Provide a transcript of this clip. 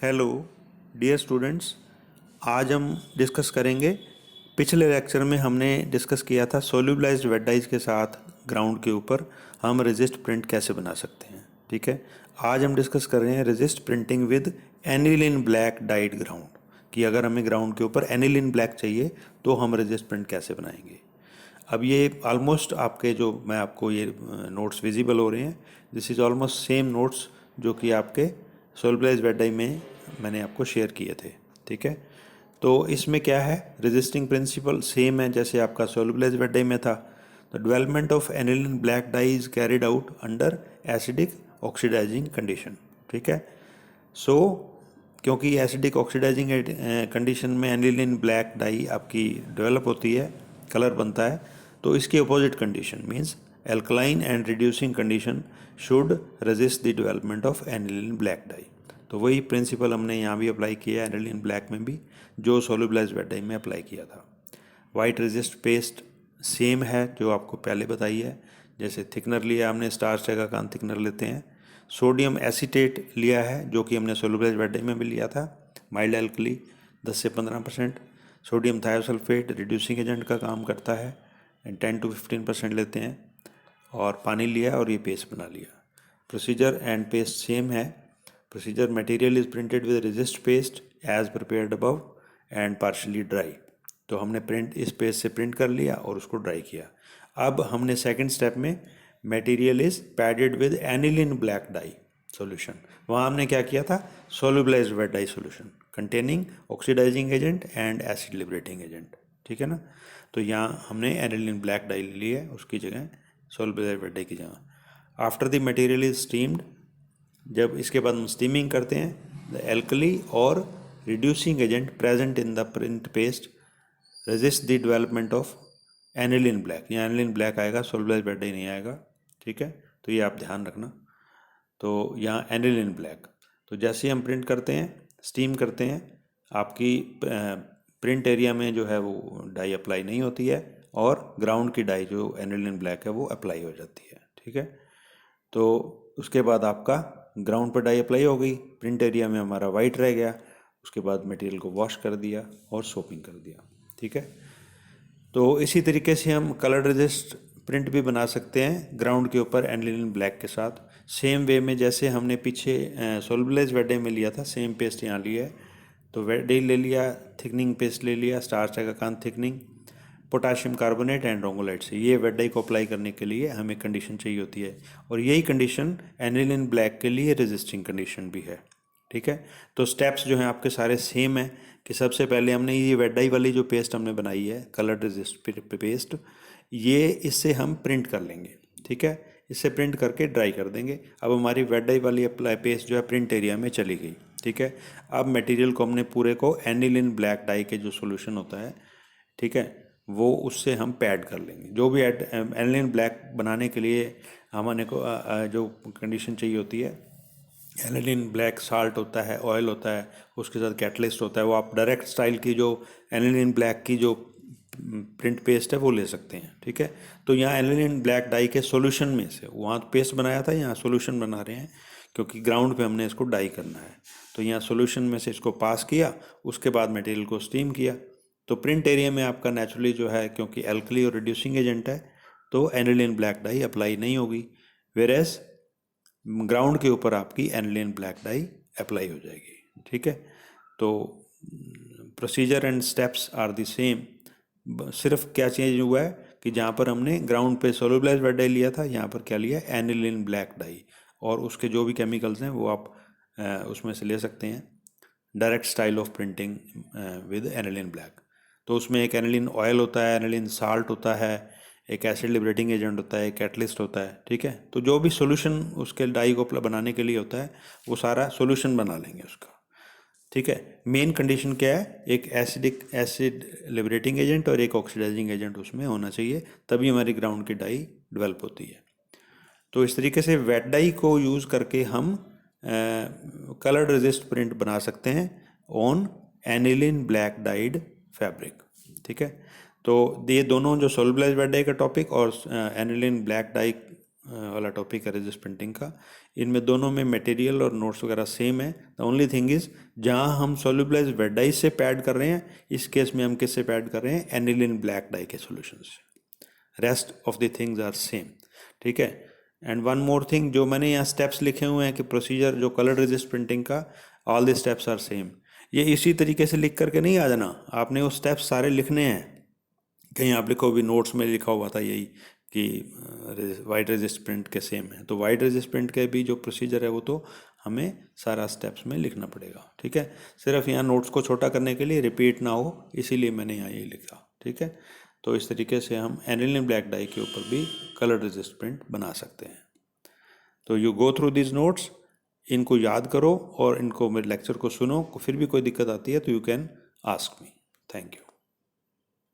Hello dear students, आज हम discuss करेंगे। पिछले लेक्चर में हमने डिस्कस किया था सोल्यूबलाइज्ड वेट डाइज के साथ ग्राउंड के ऊपर हम रेजिस्ट प्रिंट कैसे बना सकते हैं। ठीक है, आज हम डिस्कस कर रहे हैं resist printing with aniline black died ground, कि अगर हमें ग्राउंड के ऊपर एनिलीन ब्लैक चाहिए तो हम रेजिस्ट प्रिंट कैसे बनाएंगे। अब ये ऑलमोस्ट आपके जो मैं आपको ये नोट्स विजिबल हो रहे हैं, this is almost same notes जो कि आपके सोल्यूबलाइज्ड वेट डाई में मैंने आपको शेयर किए थे। ठीक है, तो इसमें क्या है, रेजिस्टिंग प्रिंसिपल सेम है जैसे आपका सोल्यूबलाइज्ड वेट डाई में था। The development of aniline black dye is carried out under acidic oxidising condition. ठीक है, सो क्योंकि एसिडिक ऑक्सीडाइजिंग कंडीशन में एनिलीन ब्लैक डाई आपकी डेवलप होती है, कलर बनता है, तो इसकी opposite condition means alkaline and reducing condition should resist the development of aniline black dye. तो वही प्रिंसिपल हमने यहाँ भी अप्लाई किया है एनिलीन ब्लैक में भी, जो सोल्यूबलाइज्ड वेट डाई में अप्लाई किया था। वाइट रेजिस्ट पेस्ट सेम है जो आपको पहले बताई है। जैसे थिकनर लिया हमने, स्टार्च का थिकनर लेते हैं। सोडियम एसीटेट लिया है जो कि हमने सोल्यूबलाइज्ड वेट डाई में भी लिया था, माइल्ड एल्कली 10 से 15%। सोडियम थायोसल्फेट रिड्यूसिंग एजेंट का काम करता है, 10 to 15% लेते हैं। और पानी लिया और ये पेस्ट बना लिया। प्रोसीजर एंड पेस्ट सेम है। Procedure material is printed with resist paste as prepared above and partially dry. तो हमने प्रिंट इस पेस्ट से प्रिंट कर लिया और उसको ड्राई किया। अब हमने सेकंड स्टेप में material is padded with aniline black dye solution. वहाँ हमने क्या किया था, solubilized vat dye solution containing oxidizing agent and acid liberating agent. ठीक है ना, तो यहाँ हमने एनिलीन ब्लैक डाई ली है, उसकी जगह सोल्यूबलाइज्ड वेट डाई की जगह। After the material is steamed, जब इसके बाद हम स्टीमिंग करते हैं, द एल्कली और reducing agent present in the print paste resist the development of aniline black. यहाँ एनिलीन ब्लैक आएगा, सोल्यूबलाइज्ड वेट डाई नहीं आएगा। ठीक है, तो ये आप ध्यान रखना। तो यहाँ एनिलीन ब्लैक, तो जैसे हम प्रिंट करते हैं, स्टीम करते हैं, आपकी प्रिंट एरिया में जो है वो डाई अप्लाई नहीं होती है और ग्राउंड की डाई जो एनिलीन ब्लैक है वो अप्लाई हो जाती है। ठीक है, तो उसके बाद आपका ग्राउंड पर डाई अप्लाई हो गई, प्रिंट एरिया में हमारा वाइट रह गया। उसके बाद मटेरियल को वॉश कर दिया और सोपिंग कर दिया। ठीक है, तो इसी तरीके से हम कलर रेजिस्ट प्रिंट भी बना सकते हैं ग्राउंड के ऊपर एनिलीन ब्लैक के साथ। सेम वे में जैसे हमने पीछे सोल्यूबलाइज्ड वेट डाई में लिया था, सेम पेस्ट यहाँ लिया है। तो वेट डाई ले लिया, थिकनिंग पेस्ट ले लिया, स्टार्च का थिकनिंग, पोटाशियम कार्बोनेट एंड रोंगोलाइट से। ये वेट डाई को अप्लाई करने के लिए हमें कंडीशन चाहिए होती है, और यही कंडीशन एनिलीन ब्लैक के लिए रेजिस्टिंग कंडीशन भी है। ठीक है, तो स्टेप्स जो हैं आपके सारे सेम हैं कि सबसे पहले हमने ये वेट डाई वाली जो पेस्ट हमने बनाई है, कलर रेजिस्ट पेस्ट, ये इससे हम प्रिंट कर लेंगे। ठीक है, इससे प्रिंट करके ड्राई कर देंगे। अब हमारी वेट डाई वाली अप्लाई पेस्ट जो है प्रिंट एरिया में चली गई। ठीक है, अब मटेरियल को हमने पूरे को एनिलीन ब्लैक डाई के जो सोल्यूशन होता है, ठीक है, वो उससे हम पैड कर लेंगे। जो भी एनिलीन ब्लैक बनाने के लिए हमारे को जो कंडीशन चाहिए होती है, एनिलीन ब्लैक साल्ट होता है, ऑयल होता है, उसके साथ कैटलिस्ट होता है। वो आप डायरेक्ट स्टाइल की जो एनिलीन ब्लैक की जो प्रिंट पेस्ट है वो ले सकते हैं। ठीक है, तो यहाँ एनिलीन ब्लैक डाई के सॉल्यूशन में से, वहाँ पेस्ट बनाया था, यहाँ सॉल्यूशन बना रहे हैं क्योंकि ग्राउंड पे हमने इसको डाई करना है। तो यहाँ सॉल्यूशन में से इसको पास किया, उसके बाद मटेरियल को स्टीम किया। तो प्रिंट एरिया में आपका नेचुरली जो है, क्योंकि एल्कली और रिड्यूसिंग एजेंट है, तो एनिलीन ब्लैक डाई अप्लाई नहीं होगी, वेरेस ग्राउंड के ऊपर आपकी एनिलीन ब्लैक डाई अप्लाई हो जाएगी। ठीक है, तो procedure and steps are the same. सिर्फ क्या चेंज हुआ है कि जहाँ पर हमने ग्राउंड पे सोल्यूबलाइज्ड वेट डाई लिया था, यहाँ पर क्या लिया, एनिलीन ब्लैक डाई, और उसके जो भी केमिकल्स हैं वो आप उसमें से ले सकते हैं। Direct style of printing with aniline black, तो उसमें एक एनिलीन ऑयल होता है, एनिलीन साल्ट होता है, एक एसिड लिबरेटिंग एजेंट होता है, एक कैटलिस्ट होता है। ठीक है, तो जो भी सॉल्यूशन उसके डाई को बनाने के लिए होता है वो सारा सॉल्यूशन बना लेंगे उसका। ठीक है, मेन कंडीशन क्या है, एक एसिड लिबरेटिंग एजेंट और एक ऑक्सीडाइजिंग एजेंट उसमें होना चाहिए, तभी हमारी ग्राउंड की डाई डेवलप होती है। तो इस तरीके से वेट डाई को यूज़ करके हम कलर रेजिस्ट प्रिंट बना सकते हैं on aniline black died fabric. ठीक है, तो ये दोनों जो सोल्यूबलाइज्ड वेट डाई का टॉपिक और एनिलीन ब्लैक डाई वाला टॉपिक है रेजिस्ट प्रिंटिंग का, इनमें दोनों में मटेरियल और नोट्स वगैरह सेम है। द ओनली थिंग इज जहाँ हम सोल्यूबलाइज्ड वेट डाइज से पैड कर रहे हैं, इस केस में हम किससे पैड कर रहे हैं, एनिलीन ब्लैक डाई के सोल्यूशन से। Rest of the things are same, ठीक है। एंड वन मोर थिंग, जो मैंने यहाँ स्टेप्स लिखे हुए हैं कि प्रोसीजर जो कलर रेजिस्ट प्रिंटिंग का, all the steps are same. ये इसी तरीके से लिख करके नहीं आ जाना, आपने वो स्टेप्स सारे लिखने हैं। कहीं आप लिखो भी, नोट्स में लिखा हुआ था यही कि वाइट रेजिस्ट प्रिंट के सेम है, तो वाइट रेजिस्ट प्रिंट के भी जो प्रोसीजर है वो तो हमें सारा स्टेप्स में लिखना पड़ेगा, ठीक है। सिर्फ यहाँ नोट्स को छोटा करने के लिए, रिपीट ना हो, इसीलिए मैंने यहाँ ये लिखा, ठीक है। तो इस तरीके से हम एनिलीन ब्लैक डाई के ऊपर भी कलर रेजिस्ट प्रिंट बना सकते हैं। तो you go through this notes, इनको याद करो और इनको मेरे लेक्चर को सुनो। फिर भी कोई दिक्कत आती है तो you can ask me. Thank you.